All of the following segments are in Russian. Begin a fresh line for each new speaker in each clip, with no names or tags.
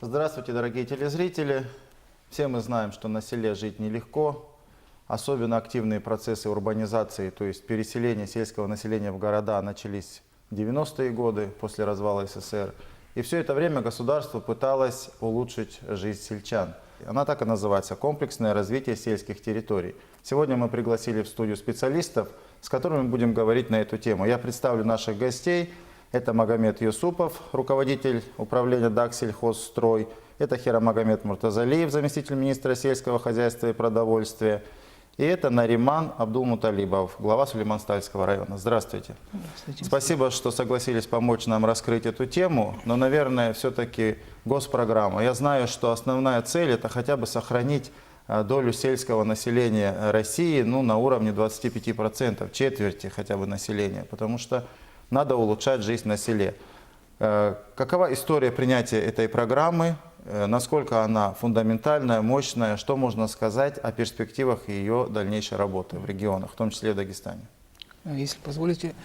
Здравствуйте, дорогие телезрители. Все мы знаем, что на селе жить нелегко. Особенно активные процессы урбанизации, то есть переселения сельского населения в города, начались в 90-е годы после развала СССР. И все это время государство пыталось улучшить жизнь сельчан. Она так и называется – комплексное развитие сельских территорий. Сегодня мы пригласили в студию специалистов, с которыми мы будем говорить на эту тему. Я представлю наших гостей. Это Магомед Юсупов, руководитель управления Дагсельхозстрой. Это Хирамагомед Муртазалиев, заместитель министра сельского хозяйства и продовольствия. И это Нариман Абдулмуталибов, глава Сулейман-Стальского района. Здравствуйте. Здравствуйте. Спасибо, что согласились помочь нам раскрыть эту тему. Но, наверное, все-таки госпрограмма. Я знаю, что основная цель – это хотя бы сохранить долю сельского населения России на уровне 25%, четверти хотя бы населения. Потому что надо улучшать жизнь на селе. Какова история принятия этой программы? Насколько она фундаментальная, мощная? Что можно сказать о перспективах ее дальнейшей работы в регионах, в том числе и в Дагестане?
Если позволите,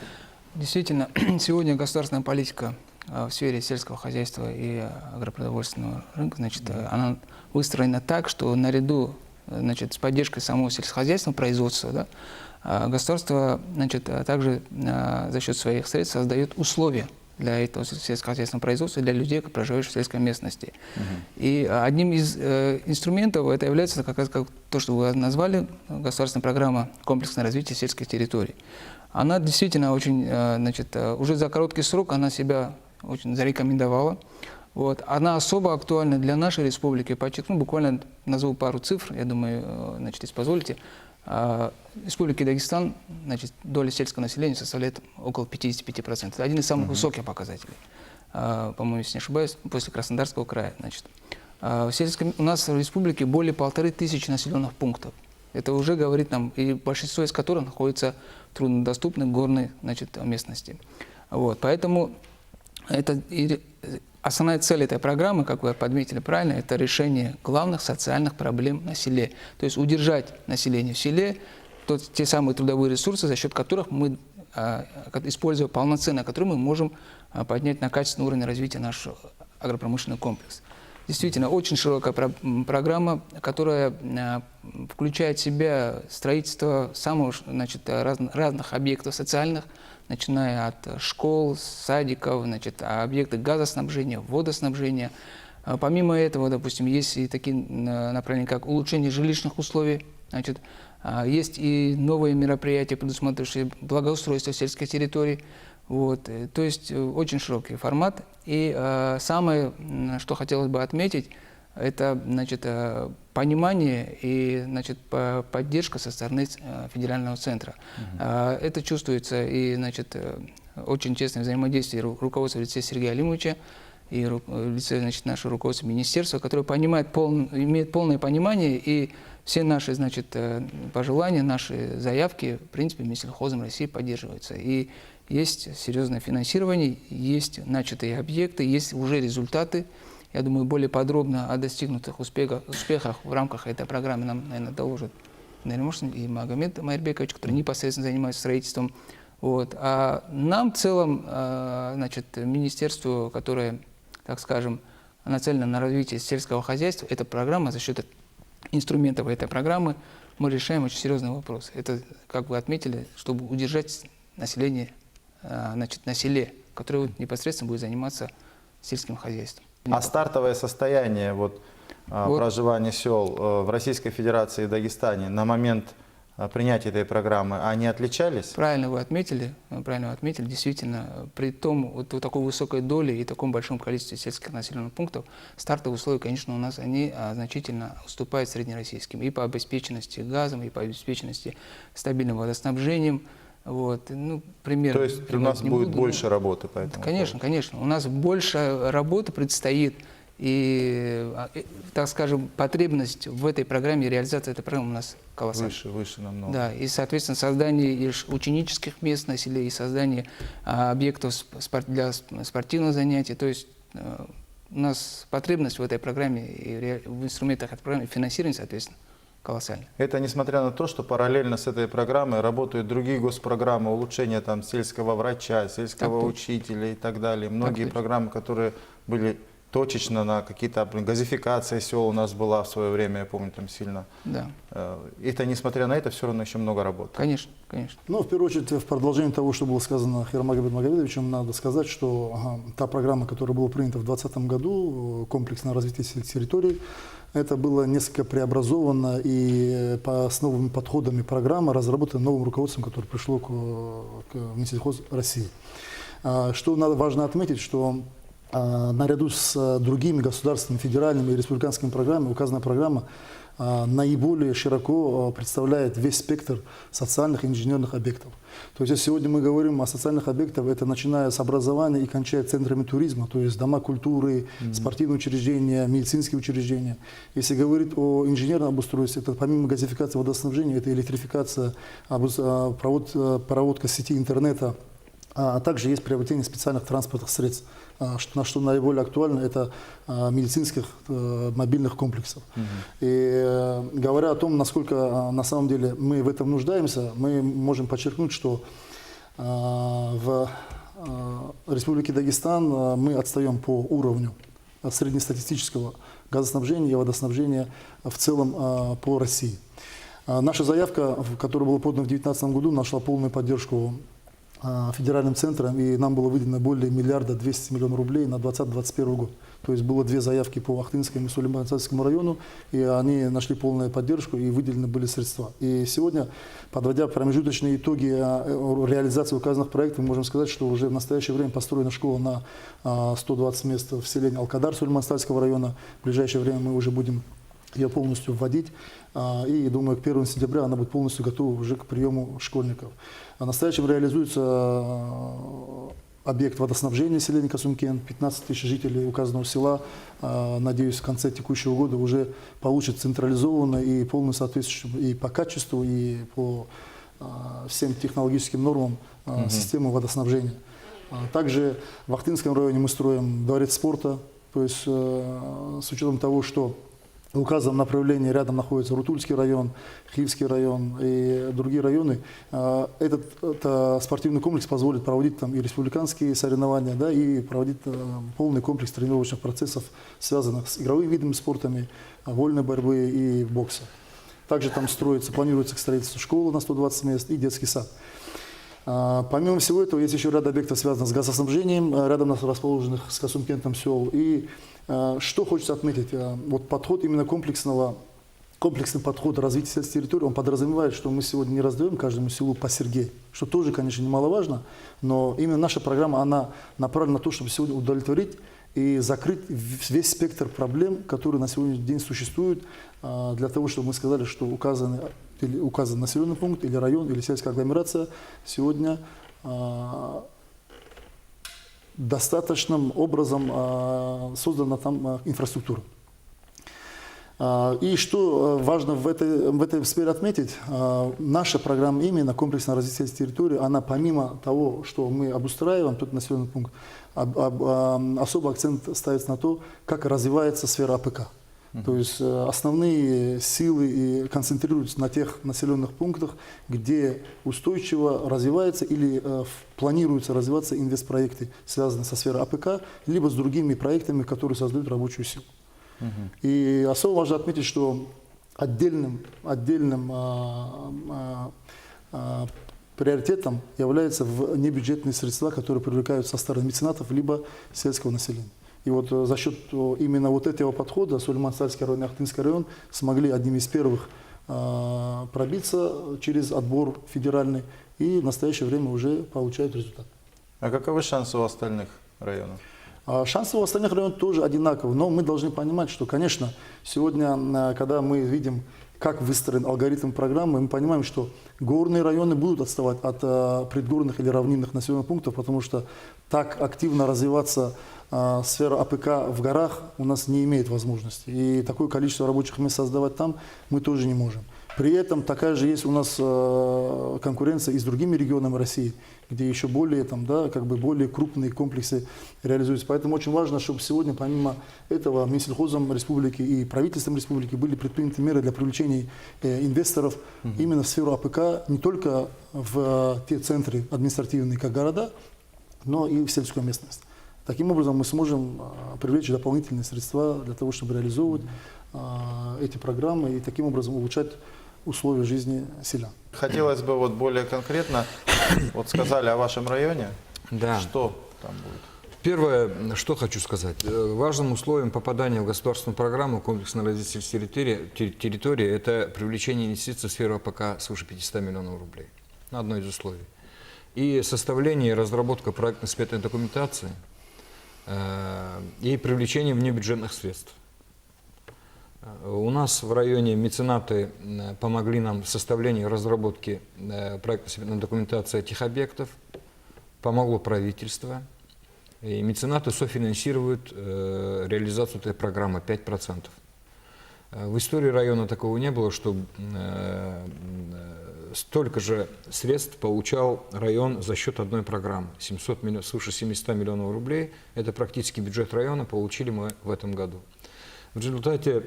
действительно, сегодня государственная политика в сфере сельского хозяйства и агропродовольственного рынка, она выстроена так, что наряду с поддержкой самого сельскохозяйственного производства, государство также за счет своих средств создает условия для этого сельскохозяйственного производства, для людей, проживающих в сельской местности. И одним из инструментов это является как то, что вы назвали, государственная программа комплексное развитие сельских территорий. Она действительно очень, уже за короткий срок она себя очень зарекомендовала. Она особо актуальна для нашей республики. Подчеркну, буквально назову пару цифр, я думаю, если позволите. В Республике Дагестан доля сельского населения составляет около 55%. Это один из самых высоких показателей, по-моему, если не ошибаюсь, после Краснодарского края. У нас в республике более 1500 населенных пунктов. Это уже говорит нам, и большинство из которых находится в труднодоступной горной местности. Поэтому основная цель этой программы, как вы подметили правильно, это решение главных социальных проблем на селе. То есть удержать население в селе, те самые трудовые ресурсы, за счет которых мы, используя полноценно, которые мы можем поднять на качественный уровень развития наш агропромышленный комплекс. Действительно, очень широкая программа, которая включает в себя строительство самых разных объектов социальных, начиная от школ, садиков, объекты газоснабжения, водоснабжения. Помимо этого, допустим, есть и такие направления, как улучшение жилищных условий. Есть и новые мероприятия, предусматривающие благоустройство сельских территорий. То есть очень широкий формат. И самое, что хотелось бы отметить, это понимание и поддержка со стороны федерального центра. Это чувствуется и очень тесное взаимодействие руководства в лице Сергея Алимовича и в лице нашего руководства министерства, которое имеет полное понимание, и все наши пожелания, наши заявки, в принципе, Минсельхозом России поддерживаются. И есть серьезное финансирование, есть начатые объекты, есть уже результаты. Я думаю, более подробно о достигнутых успехах в рамках этой программы нам, наверное, доложат Нариман и Магомед Майрбекович, которые непосредственно занимаются строительством. А нам в целом, министерству, которое, так скажем, нацелено на развитие сельского хозяйства, эта программа, за счет инструментов этой программы, мы решаем очень серьезный вопрос. Это, как вы отметили, чтобы удержать население на селе, которое непосредственно будет заниматься сельским хозяйством.
А стартовое состояние проживания сел в Российской Федерации и Дагестане на момент принятия этой программы, они отличались?
Правильно вы отметили, действительно, при такой высокой доле и таком большом количестве сельских населенных пунктов, стартовые условия, конечно, у нас они значительно уступают среднероссийским и по обеспеченности газом, и по обеспеченности стабильным водоснабжением. Пример,
то есть у нас будет больше работы по этому?
Конечно. У нас больше работы предстоит. И, так скажем, потребность в этой программе, реализация этой программы у нас колоссальная.
Выше намного.
Да, и, соответственно, создание ученических мест на селе, и создание объектов для спортивных занятий. То есть у нас потребность в этой программе и в инструментах этой программы, финансирование, соответственно, колоссально.
Это несмотря на то, что параллельно с этой программой работают другие госпрограммы улучшения сельского врача, сельского учителя и так далее. Многие программы, которые были точечно на какие-то газификации сел у нас была в свое время, я помню, там сильно.
Да,
Это, несмотря на это, все равно еще много работы.
конечно, конечно.
Ну, в первую очередь, в продолжение того, что было сказано Хирамагомедом Магомедовичем, надо сказать, что та программа, которая была принята в 2020 году, комплексное развитие сельских территорий, это было несколько преобразовано и с новыми подходами программа разработана новым руководством, которое пришло к Минсельхоз России. Что важно отметить, что наряду с другими государственными, федеральными и республиканскими программами указанная программа наиболее широко представляет весь спектр социальных и инженерных объектов. То есть, если сегодня мы говорим о социальных объектах, это начиная с образования и кончая центрами туризма, то есть дома культуры, спортивные учреждения, медицинские учреждения. Если говорить о инженерном обустройстве, это помимо газификации водоснабжения, это электрификация, проводка сети интернета, а также есть приобретение специальных транспортных средств. Что наиболее актуально, это медицинских мобильных комплексов. И говоря о том, насколько на самом деле мы в этом нуждаемся, мы можем подчеркнуть, что в Республике Дагестан мы отстаем по уровню среднестатистического газоснабжения и водоснабжения в целом по России. Наша заявка, которая была подана в 2019 году, нашла полную поддержку федеральным центром, и нам было выделено более 1 200 000 000 рублей на 2020-2021 год. То есть было 2 заявки по Ахтынскому и Сулейман-Атальскому району, и они нашли полную поддержку, и выделены были средства. И сегодня, подводя промежуточные итоги реализации указанных проектов, мы можем сказать, что уже в настоящее время построена школа на 120 мест в селении Алкадар Сулейман-Атальского района. В ближайшее время мы уже будем ее полностью вводить, и думаю, к 1 сентября она будет полностью готова уже к приему школьников. В настоящем реализуется объект водоснабжения селения Касумкен, 15 000 жителей указанного села, надеюсь, в конце текущего года уже получат централизованно и полностью соответствующую и по качеству, и по всем технологическим нормам систему водоснабжения. Также в Ахтынском районе мы строим дворец спорта, то есть с учетом того, что в указанном направлении рядом находится Рутульский район, Хивский район и другие районы. Этот спортивный комплекс позволит проводить там и республиканские соревнования, да, и проводить полный комплекс тренировочных процессов, связанных с игровыми видами спорта, вольной борьбы и бокса. Также там планируется строительство школы на 120 мест и детский сад. Помимо всего этого, есть еще ряд объектов, связанных с газоснабжением, рядом расположенных с Касумкентом сел. И что хочется отметить, вот подход именно комплексный подход развития сельских территорий, он подразумевает, что мы сегодня не раздаем каждому селу по Сергей, что тоже, конечно, немаловажно, но именно наша программа, она направлена на то, чтобы сегодня удовлетворить и закрыть весь спектр проблем, которые на сегодняшний день существуют, для того, чтобы мы сказали, что указан населенный пункт, или район, или сельская агломерация сегодня достаточным образом создана там инфраструктура. И что важно в этой сфере отметить, наша программа именно комплексное развитие территории, она помимо того, что мы обустраиваем тот населенный пункт, особый акцент ставится на то, как развивается сфера АПК. То есть основные силы и концентрируются на тех населенных пунктах, где устойчиво развивается или планируется развиваться инвестпроекты, связанные со сферой АПК, либо с другими проектами, которые создают рабочую силу. И особо важно отметить, что отдельным приоритетом являются небюджетные средства, которые привлекаются со стороны меценатов либо сельского населения. И вот за счет именно вот этого подхода Сулейман-Атальский район и Ахтынский район смогли одними из первых пробиться через отбор федеральный и в настоящее время уже получают результат.
А каковы шансы у остальных районов?
Шансы у остальных районов тоже одинаковы, но мы должны понимать, что, конечно, сегодня, когда мы видим, как выстроен алгоритм программы, мы понимаем, что горные районы будут отставать от предгорных или равнинных населенных пунктов, потому что так активно развиваться сфера АПК в горах у нас не имеет возможности. И такое количество рабочих мест создавать там мы тоже не можем. При этом такая же есть у нас конкуренция и с другими регионами России, где еще более, более крупные комплексы реализуются. Поэтому очень важно, чтобы сегодня, помимо этого, Минсельхозом республики и правительством республики были предприняты меры для привлечения инвесторов именно в сферу АПК, не только в те центры административные, как города, но и в сельскую местность. Таким образом мы сможем привлечь дополнительные средства для того, чтобы реализовывать эти программы и таким образом улучшать условия жизни селян.
Хотелось бы вот более конкретно, вот сказали о вашем районе,
Да.
что там будет?
Первое, что хочу сказать. Важным условием попадания в государственную программу комплексного развития территории – это привлечение инвестиций в сферу АПК свыше 500 миллионов рублей. Одно из условий. И составление и разработка проектно-сметной документации и привлечение внебюджетных средств. У нас в районе меценаты помогли нам в составлении и разработке проектно-сметной документации этих объектов, помогло правительство. И меценаты софинансируют реализацию этой программы 5%. В истории района такого не было, что столько же средств получал район за счет одной программы. Свыше 700 миллионов рублей. Это практически бюджет района получили мы в этом году. В результате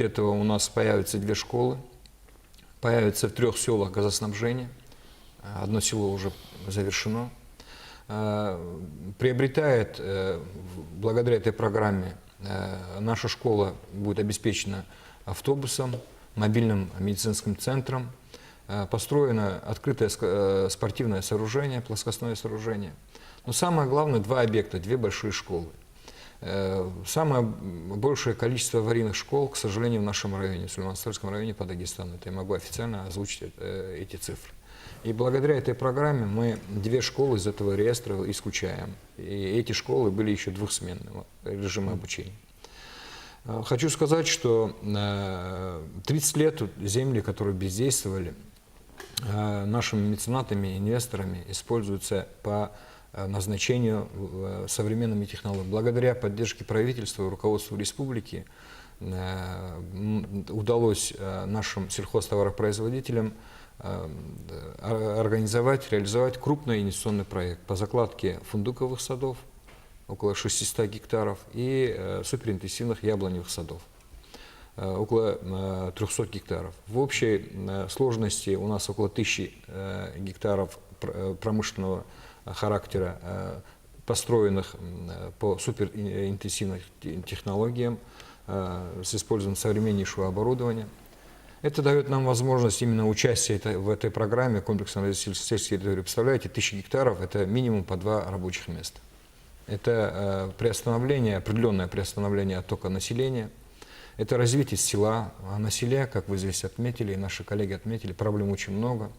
этого у нас появятся 2 школы, появится в 3 селах газоснабжение. Одно село уже завершено. Приобретает, благодаря этой программе, наша школа будет обеспечена автобусом, мобильным медицинским центром, построено открытое спортивное сооружение, плоскостное сооружение. Но самое главное, 2 объекта, 2 большие школы. Самое большее количество аварийных школ, к сожалению, в нашем районе, в Сулейман-Астарском районе по Дагестану. Это я могу официально озвучить эти цифры. И благодаря этой программе мы 2 школы из этого реестра исключаем. И эти школы были еще двухсменного режима обучения. Хочу сказать, что 30 лет земли, которые бездействовали, нашими меценатами, инвесторами используются по назначению современными технологиями. Благодаря поддержке правительства и руководству республики удалось нашим сельхозтоваропроизводителям организовать, реализовать крупный инвестиционный проект по закладке фундуковых садов, около 600 гектаров, и суперинтенсивных яблоневых садов, около 300 гектаров. В общей сложности у нас около 1000 гектаров промышленного характера, построенных по суперинтенсивным технологиям, с использованием современнейшего оборудования. Это дает нам возможность именно участия в этой программе комплексного развития сельской территории. Представляете, 1000 гектаров – это минимум по 2 рабочих места. Это определенное приостановление оттока населения, это развитие села. А на селе, как вы здесь отметили, и наши коллеги отметили, проблем очень много.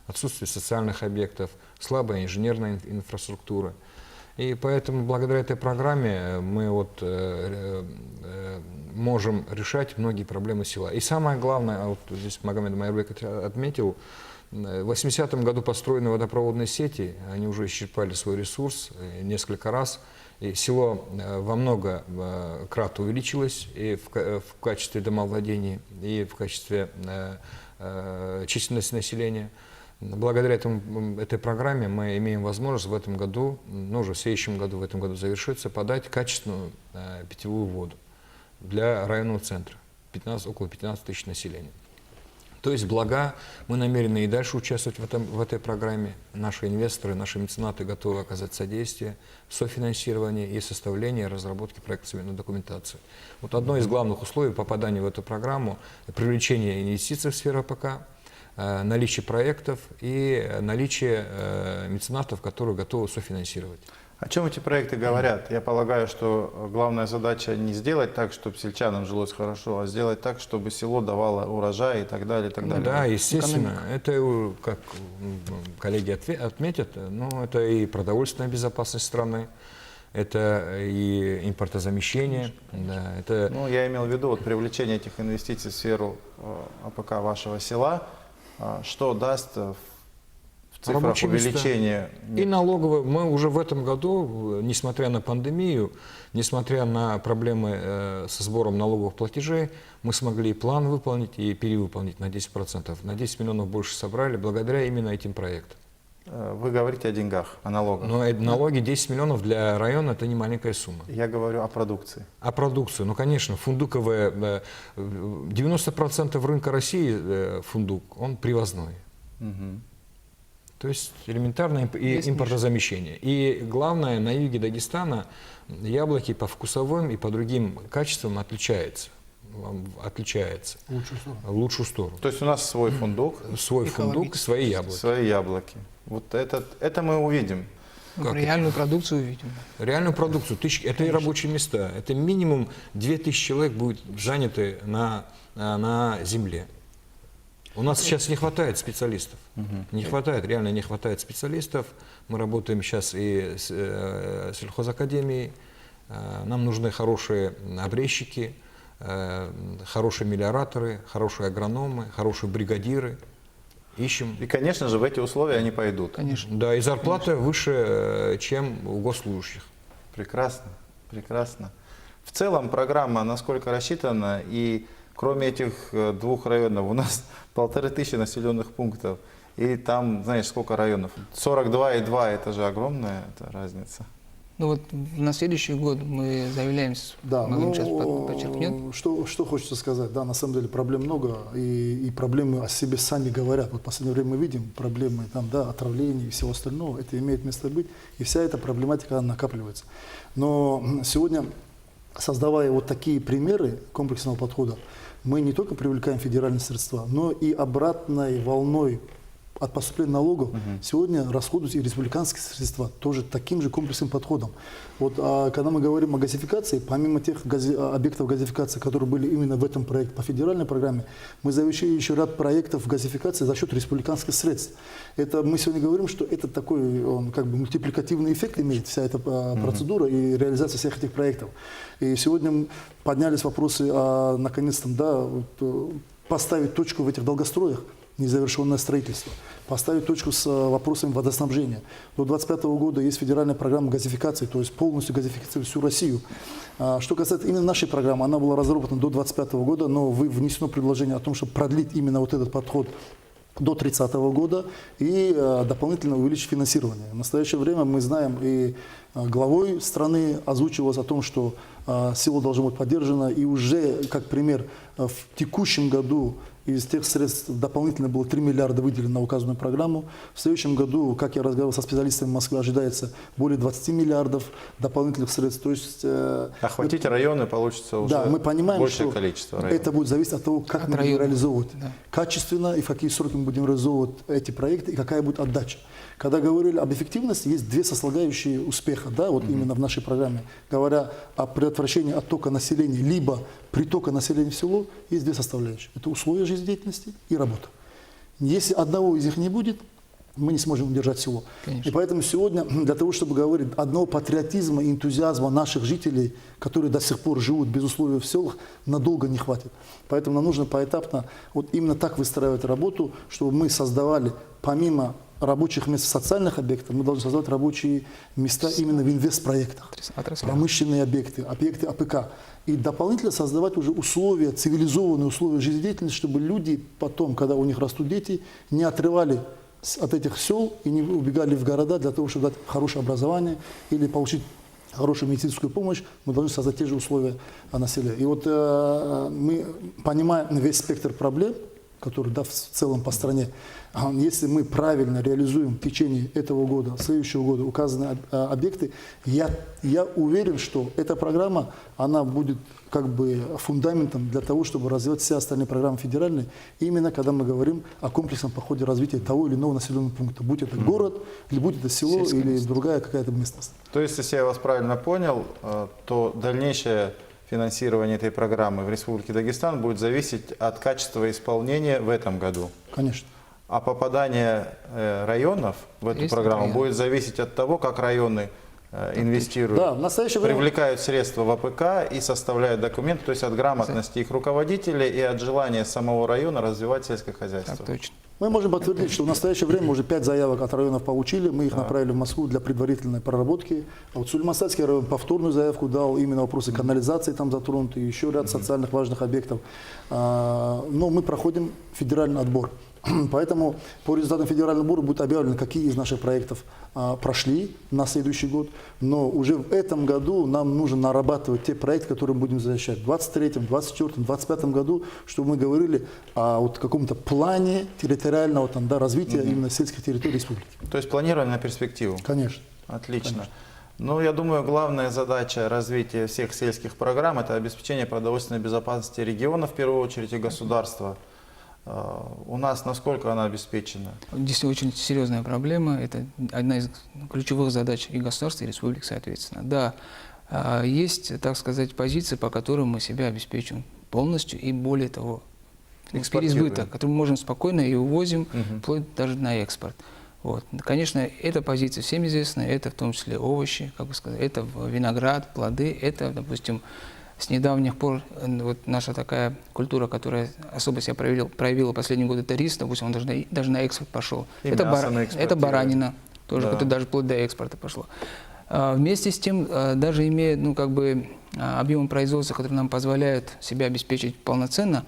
Отсутствие социальных объектов, слабая инженерная инфраструктура. И поэтому благодаря этой программе мы можем решать многие проблемы села. И самое главное, вот здесь Магомед Майырбек отметил, в 80-м году построены водопроводные сети, они уже исчерпали свой ресурс несколько раз. И село во много крат увеличилось и в качестве домовладений, и в качестве численности населения. Благодаря этой программе мы имеем возможность в этом году, уже в следующем году, в этом году завершится, подать качественную питьевую воду для районного центра, около 15 тысяч населения. То есть блага, мы намерены и дальше участвовать в этой программе. Наши инвесторы, наши меценаты готовы оказать содействие в софинансировании и составлении и разработке проектно-сметной документации. Вот одно из главных условий попадания в эту программу – привлечение инвестиций в сферу АПК, наличие проектов и наличие меценатов, которые готовы софинансировать.
О чем эти проекты говорят? Я полагаю, что главная задача не сделать так, чтобы сельчанам жилось хорошо, а сделать так, чтобы село давало урожай и так далее, и так далее.
Да, естественно. Это, как коллеги отметят, это и продовольственная безопасность страны, это и импортозамещение. Да, это...
Я имел в виду привлечение этих инвестиций в сферу АПК вашего села. Что даст в цифрах увеличения?
И налоговые. Мы уже в этом году, несмотря на пандемию, несмотря на проблемы со сбором налоговых платежей, мы смогли и план выполнить, и перевыполнить на 10%. На 10 миллионов больше собрали благодаря именно этим проектам.
Вы говорите о деньгах, о налогах.
Но налоги 10 миллионов для района – это не маленькая сумма.
Я говорю о продукции.
О продукции. Конечно, фундуковая, 90% рынка России фундук, он привозной.
Угу.
То есть элементарное
Есть
импортозамещение. И главное, на юге Дагестана яблоки по вкусовым и по другим качествам отличаются. В лучшую сторону.
То есть у нас свой фундук,
Свой фундук, свои яблоки.
свои яблоки. Вот это мы увидим.
Ну, реальную продукцию увидим.
Реальную продукцию. Это и рабочие места. Это минимум 2000 человек будет заняты на земле. У нас сейчас не хватает специалистов. Не хватает, реально не хватает специалистов. Мы работаем сейчас и с сельхозакадемией. Нам нужны хорошие обрезчики, хорошие мелиораторы, хорошие агрономы, хорошие бригадиры. Ищем.
И, конечно же, в эти условия они пойдут.
Конечно.
Да, и зарплата выше, чем у госслужащих.
Прекрасно, прекрасно. В целом программа насколько рассчитана, и кроме этих 2 районов у нас 1500 населенных пунктов, и там, знаешь, сколько районов? 42,2, это же огромная разница.
Ну вот на следующий год мы заявляемся,
Да,
Магомед сейчас подчеркнет.
что хочется сказать, да, на самом деле проблем много, и проблемы о себе сами говорят. Вот в последнее время мы видим проблемы там, да, отравлений и всего остального, это имеет место быть, и вся эта проблематика она накапливается. Но сегодня, создавая вот такие примеры комплексного подхода, мы не только привлекаем федеральные средства, но и обратной волной от поступления налогов сегодня расходуются и республиканские средства тоже таким же комплексным подходом. Вот, когда мы говорим о газификации, помимо тех объектов газификации, которые были именно в этом проекте по федеральной программе, мы завершили еще ряд проектов газификации за счет республиканских средств. Это мы сегодня говорим, что это такой как бы мультипликативный эффект имеет вся эта процедура и реализация всех этих проектов. И сегодня поднялись вопросы, наконец-то, да, поставить точку в этих долгостроях, незавершенное строительство, поставить точку с вопросами водоснабжения. До 2025 года есть федеральная программа газификации, то есть полностью газифицировать всю Россию. Что касается именно нашей программы, она была разработана до 2025 года, но внесено предложение о том, чтобы продлить именно вот этот подход до 30 года и дополнительно увеличить финансирование. В настоящее время мы знаем, и главой страны озвучивалось о том, что село должно быть поддержано, и уже, как пример, в текущем году из тех средств дополнительно было 3 миллиарда выделено на указанную программу. В следующем году, как я разговаривал со специалистами Москвы, ожидается более 20 миллиардов дополнительных средств. То есть,
охватить районы получится уже
мы понимаем,
большее
что
количество районов.
это будет зависеть от того, как мы будем реализовывать качественно и в какие сроки мы будем реализовывать эти проекты и какая будет отдача. Когда говорили об эффективности, есть 2 составляющие успеха, да, вот именно в нашей программе. Говоря о предотвращении оттока населения, либо притока населения в село, есть 2 составляющие. Это условия жизнедеятельности и работа. Если одного из них не будет, мы не сможем удержать село.
Конечно.
И поэтому сегодня, для того, чтобы говорить одного патриотизма и энтузиазма наших жителей, которые до сих пор живут без условий в селах, надолго не хватит. Поэтому нам нужно поэтапно вот именно так выстраивать работу, чтобы мы создавали, помимо рабочих мест в социальных объектах, мы должны создавать рабочие места именно в инвестпроектах, промышленные объекты, объекты АПК. И дополнительно создавать уже условия, цивилизованные условия жизнедеятельности, чтобы люди потом, когда у них растут дети, не отрывали от этих сел и не убегали в города для того, чтобы дать хорошее образование или получить хорошую медицинскую помощь, мы должны создать те же условия на селе. И вот мы понимаем весь спектр проблем, который в целом по стране. Если мы правильно реализуем в течение этого года, следующего года указанные объекты, я уверен, что эта программа, она будет как бы фундаментом для того, чтобы развивать все остальные программы федеральные, именно когда мы говорим о комплексном подходе развития того или иного населенного пункта, будь это город, или будь это село, или другая какая-то местность.
То есть, если я вас правильно понял, то дальнейшее финансирование этой программы в Республике Дагестан будет зависеть от качества исполнения в этом году.
Конечно.
А попадание районов в эту программу будет зависеть от того, как районы инвестируют,
да, в настоящее время
привлекают средства в АПК и составляют документы, то есть от грамотности их руководителей и от желания самого района развивать сельское хозяйство.
Так точно.
Мы можем подтвердить, что в настоящее время уже 5 заявок от районов получили, мы их направили в Москву для предварительной проработки. А вот Сулейман-Сальский район повторную заявку дал, именно вопросы канализации там затронуты, еще ряд социальных важных объектов. Но мы проходим федеральный отбор. Поэтому по результатам федерального сбора будет объявлено, какие из наших проектов прошли на следующий год. Но уже в этом году нам нужно нарабатывать те проекты, которые мы будем защищать в 2023, 2024, 2025 году, чтобы мы говорили о вот каком-то плане территориального там, да, развития именно сельских территорий республики.
То есть планирование на перспективу.
Конечно.
Отлично.
Конечно.
Ну, я думаю, главная задача развития всех сельских программ – это обеспечение продовольственной безопасности региона, в первую очередь, и государства. У нас насколько она обеспечена?
Действительно, очень серьезная проблема. Это одна из ключевых задач и государства, и республик, соответственно. Да, есть, так сказать, позиции, по которым мы себя обеспечим полностью, и более того, переизбыток, который мы можем спокойно и увозим, вплоть даже на экспорт. Вот. Конечно, эта позиция всем известна, это в том числе овощи, как бы сказать, это виноград, плоды, это, допустим, с недавних пор вот наша такая культура, которая особо себя проявила последние годы, это рис, допустим, он даже на экспорт пошел.
И
Это,
мясо на экспорт,
это баранина, тоже,
да.
которая даже вплоть до экспорта пошло. Вместе с тем, даже имея объем производства, который нам позволяет себя обеспечить полноценно,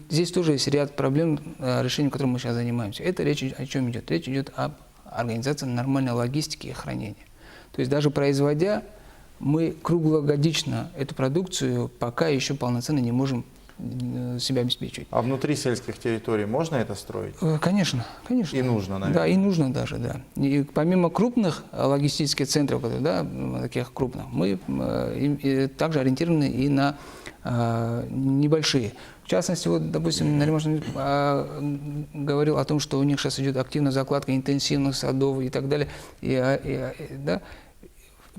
здесь тоже есть ряд проблем, решением которым мы сейчас занимаемся. Это речь о чем идет? Речь идет об организации нормальной логистики и хранения. То есть даже производя, мы круглогодично эту продукцию пока еще полноценно не можем себя обеспечивать.
А внутри сельских территорий можно это строить?
Конечно, конечно.
И нужно, наверное.
Да, и нужно даже, да. И помимо крупных логистических центров, да, таких крупных, мы также ориентированы и на небольшие. В частности, вот, допустим, Нариман говорил о том, что у них сейчас идет активная закладка интенсивных садов и так далее. Да.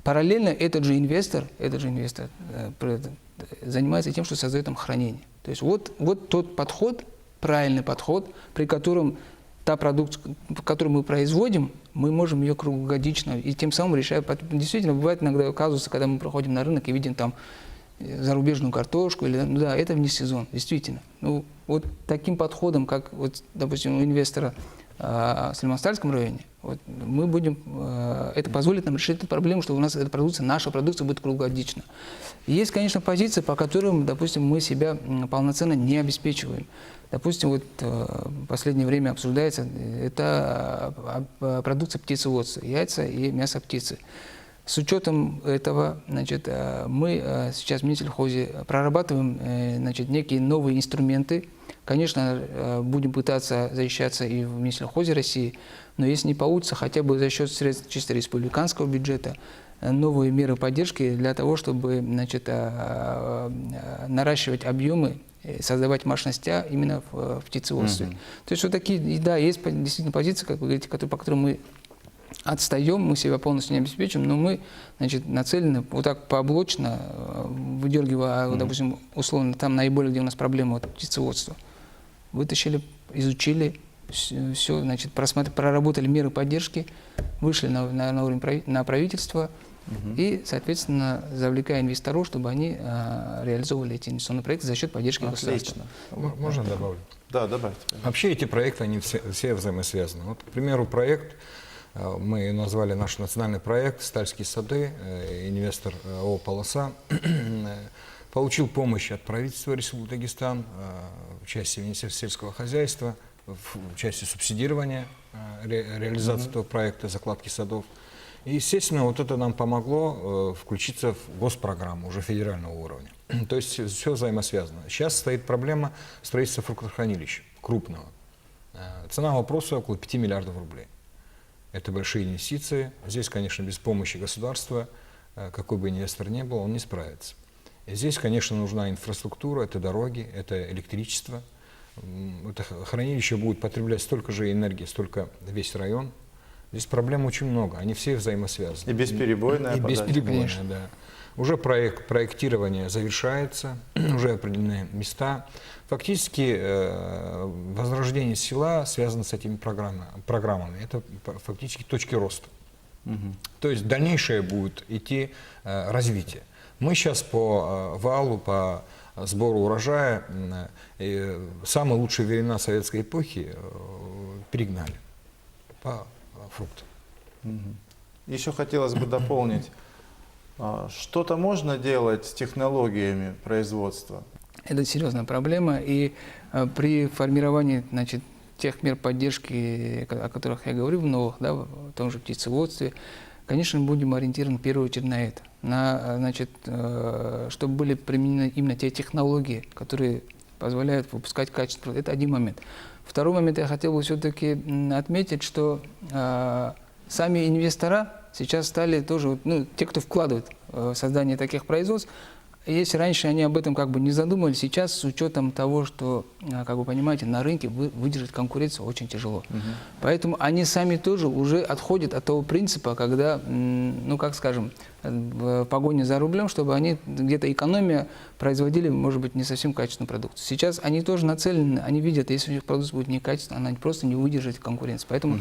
Параллельно этот же инвестор занимается тем, что создает там хранение. То есть вот тот подход, правильный подход, при котором та продукция, которую мы производим, мы можем ее круглогодично, и тем самым решая. Действительно, бывает иногда казусы, когда мы проходим на рынок и видим там зарубежную картошку, или, да, это вне сезон, действительно. Ну, вот таким подходом, как, вот, допустим, у инвестора в Сулейман-Стальском районе, вот, мы будем, это позволит нам решить эту проблему, что у нас эта продукция, наша продукция будет круглогодична. Есть, конечно, позиции, по которым, допустим, мы себя полноценно не обеспечиваем. Допустим, вот в последнее время обсуждается, это продукция птицеводства, яйца и мясо птицы. С учетом этого, значит, мы сейчас в Минсельхозе прорабатываем, значит, некие новые инструменты. Конечно, будем пытаться защищаться и в Минсельхозе России, но если не получится, хотя бы за счет средств чисто республиканского бюджета, новые меры поддержки для того, чтобы, значит, наращивать объемы, создавать мощности именно в птицеводстве. То есть вот такие, да, есть действительно позиции, как вы говорите, по которым мы отстаем, мы себя полностью не обеспечим, но мы, значит, нацелены вот так поблочно, выдергивая, допустим, условно, там наиболее, где у нас проблема, вот, птицеводства. Вытащили, изучили, все, значит, проработали меры поддержки, вышли на уровень на правительство и, соответственно, завлекая инвесторов, чтобы они реализовывали эти инвестиционные проекты за счет поддержки государства.
Можно добавлю?
Да, добавьте.
Вообще эти проекты, они все взаимосвязаны. Вот, к примеру, проект, мы назвали наш национальный проект «Стальские сады», инвестор ООО «Полоса», получил помощь от правительства Республики Дагестан в части Министерства сельского хозяйства, в части субсидирования реализации этого проекта, закладки садов. И, естественно, вот это нам помогло включиться в госпрограмму уже федерального уровня. То есть все взаимосвязано. Сейчас стоит проблема строительства фруктохранилища крупного. Цена вопроса около 5 миллиардов рублей. Это большие инвестиции. Здесь, конечно, без помощи государства, какой бы инвестор ни был, он не справится. И здесь, конечно, нужна инфраструктура, это дороги, это электричество. Это хранилище будет потреблять столько же энергии, столько весь район. Здесь проблем очень много, они все взаимосвязаны.
И бесперебойная подача.
Бесперебойная, да. Уже проектирование завершается, уже определены места. Фактически возрождение села связано с этими программами. Это фактически точки роста. То есть дальнейшее будет идти развитие. Мы сейчас по валу, по сбору урожая самые лучшие времена советской эпохи перегнали по фруктам.
Еще хотелось бы дополнить. Что-то можно делать с технологиями производства?
Это серьезная проблема, и при формировании, значит, тех мер поддержки, о которых я говорил, новых, да, в том же птицеводстве, конечно, мы будем ориентированы в первую очередь на это, значит, чтобы были применены именно те технологии, которые позволяют выпускать качество. Это один момент. Второй момент я хотел бы все-таки отметить, что сами инвестора сейчас стали тоже, ну, те, кто вкладывает в создание таких производств, если раньше они об этом как бы не задумывались, сейчас с учетом того, что, как вы понимаете, на рынке выдержать конкуренцию очень тяжело. Поэтому они сами тоже уже отходят от того принципа, когда, ну как скажем, в погоне за рублем, чтобы они где-то экономия производили, может быть, не совсем качественную продукцию. Сейчас они тоже нацелены, они видят, если у них продукция будет некачественная, она просто не выдержит конкуренции. Поэтому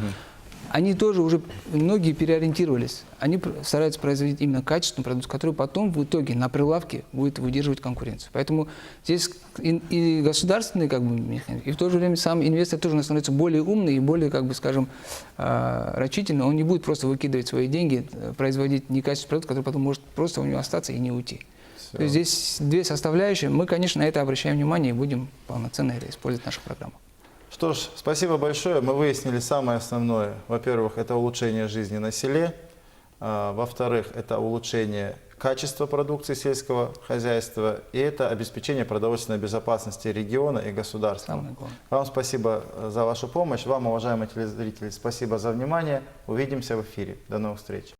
они тоже уже, многие переориентировались. Они стараются производить именно качественную продукцию, которая потом в итоге на прилавке будет выдерживать конкуренцию. Поэтому здесь и государственный как бы механизм, и в то же время сам инвестор тоже становится более умный и более, как бы, скажем, рачительный. Он не будет просто выкидывать свои деньги, производить некачественный продукт, который потом может просто у него остаться и не уйти. То есть здесь две составляющие. Мы, конечно, на это обращаем внимание и будем полноценно это использовать в наших программах.
Что ж, спасибо большое. Мы выяснили самое основное. Во-первых, это улучшение жизни на селе. Во-вторых, это улучшение качества продукции сельского хозяйства. И это обеспечение продовольственной безопасности региона и государства.
Самое главное.
Вам спасибо за вашу помощь. Вам, уважаемые телезрители, спасибо за внимание. Увидимся в эфире. До новых встреч.